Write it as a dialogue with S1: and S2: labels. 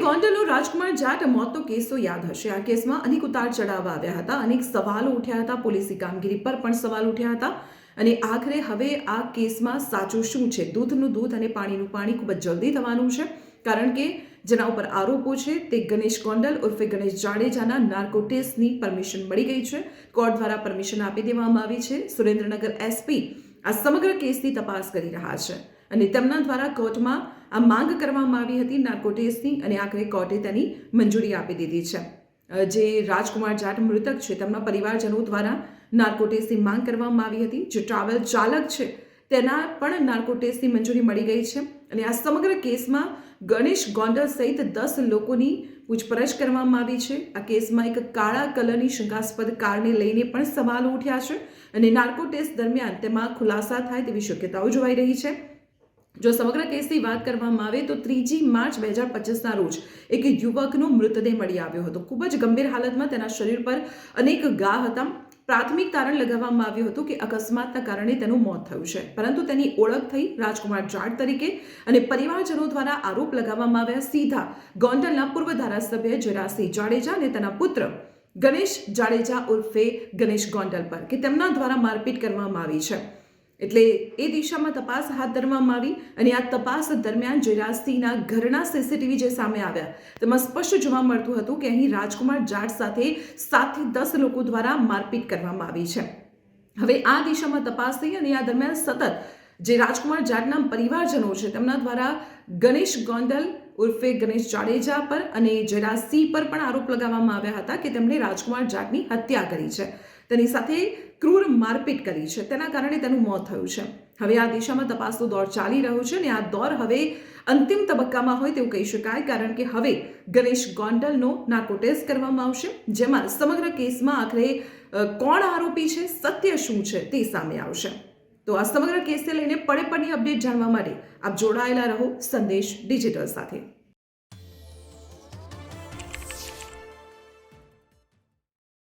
S1: ગોંડલનો રાજકુમાર જાટ મોતનો કેસ તો યાદ હશે. આ કેસમાં અનેક ઉતાર ચઢાવ આવ્યા હતા, અનેક સવાલો ઉઠ્યા હતા, પોલીસની કામગીરી પર પણ સવાલ ઉઠ્યા હતા અને આખરે હવે આ કેસમાં સાચું શું છે? દૂધનું દૂધ અને પાણીનું પાણી ખૂબ જ જલ્દી થવાનું છે, કારણ કે જેના ઉપર આરોપો છે તે ગણેશ ગોંડલ ઉર્ફે ગણેશ જાડેજાના નાર્કો ટેસ્ટની પરમિશન મળી ગઈ છે. કોર્ટ દ્વારા પરમિશન આપી દેવામાં આવી છે. સુરેન્દ્રનગર એસપી આ સમગ્ર કેસની તપાસ કરી રહ્યા છે અને તેમના દ્વારા કોર્ટમાં આ માંગ કરવામાં આવી હતી નાર્કો ટેસ્ટની અને આખરે કોર્ટે તેની મંજૂરી આપી દીધી છે. જે રાજકુમાર જાટ મૃતક છે તેમના પરિવારજનો દ્વારા નાર્કો ટેસ્ટની માંગ કરવામાં આવી હતી. જે ટ્રાવેલ ચાલક છે તેના પણ નાર્કો ટેસ્ટની મંજૂરી મળી ગઈ છે અને આ સમગ્ર કેસમાં ગણેશ ગોંડલ સહિત 10 લોકોની પૂછપરછ કરવામાં આવી છે. આ કેસમાં એક કાળા કલરની શંકાસ્પદ કારને લઈને પણ સવાલો ઉઠ્યા છે અને નાર્કો ટેસ્ટ દરમિયાન તેમાં ખુલાસા થાય તેવી શક્યતાઓ જોવાઈ રહી છે. જો સમગ્ર કેસની વાત કરવામાં આવે તો 3 માર્ચ 2025ના રોજ એક યુવકનો મૃતદેહ મળી આવ્યો હતો. ખૂબ જ ગંભીર હાલતમાં તેના શરીર પર અનેક ઘા હતા. પ્રાથમિક તારણ લગાવવામાં આવ્યું હતું કે અકસ્માતના કારણે તેનું મોત થયું છે, પરંતુ તેની ઓળખ થઈ રાજકુમાર જાટ તરીકે અને પરિવારજનો દ્વારા આરોપ લગાવવામાં આવ્યા સીધા ગોંડલના પૂર્વ ધારાસભ્ય જરાસિંહ જાડેજા અને તેના પુત્ર ગણેશ જાડેજા ઉર્ફે ગણેશ ગોંડલ પર કે તેમના દ્વારા મારપીટ કરવામાં આવી છે. એટલે એ દિશામાં તપાસ હાથ ધરવામાં આવી અને આ તપાસ દરમિયાન જરાસિંહના ઘરના સીસીટીવી જે સામે આવ્યા તેમાં સ્પષ્ટ જોવા મળતું હતું કે અહીં રાજકુમાર જાટ સાથે 7 થી 10 લોકો દ્વારા મારપીટ કરવામાં આવી છે. હવે આ દિશામાં તપાસ થઈ અને આ દરમિયાન સતત જે રાજકુમાર જાટના પરિવારજનો છે તેમના દ્વારા ગણેશ ગોંડલ ઉર્ફે ગણેશ જાડેજા પર અને જરાસિંહ પર પણ આરોપ લગાવવામાં આવ્યા હતા કે તેમણે રાજકુમાર જાટની હત્યા કરી છે, તેની સાથે ક્રૂર મારપીટ કરી છે, તેના કારણે તેનું મોત થયું છે. હવે આ દિશામાં તપાસનો દોર ચાલી રહ્યો છે અને આ દોર હવે અંતિમ તબક્કામાં હોય તેવું કહી શકાય, કારણ કે હવે ગણેશ ગોંડલનો નાર્કો ટેસ્ટ કરવામાં આવશે, જેમાં સમગ્ર કેસમાં આખરે કોણ આરોપી છે, સત્ય શું છે તે સામે આવશે. તો આ સમગ્ર કેસને લઈને પડે પડની અપડેટ જાણવા માટે આપ જોડાયેલા રહો સંદેશ ડિજિટલ સાથે.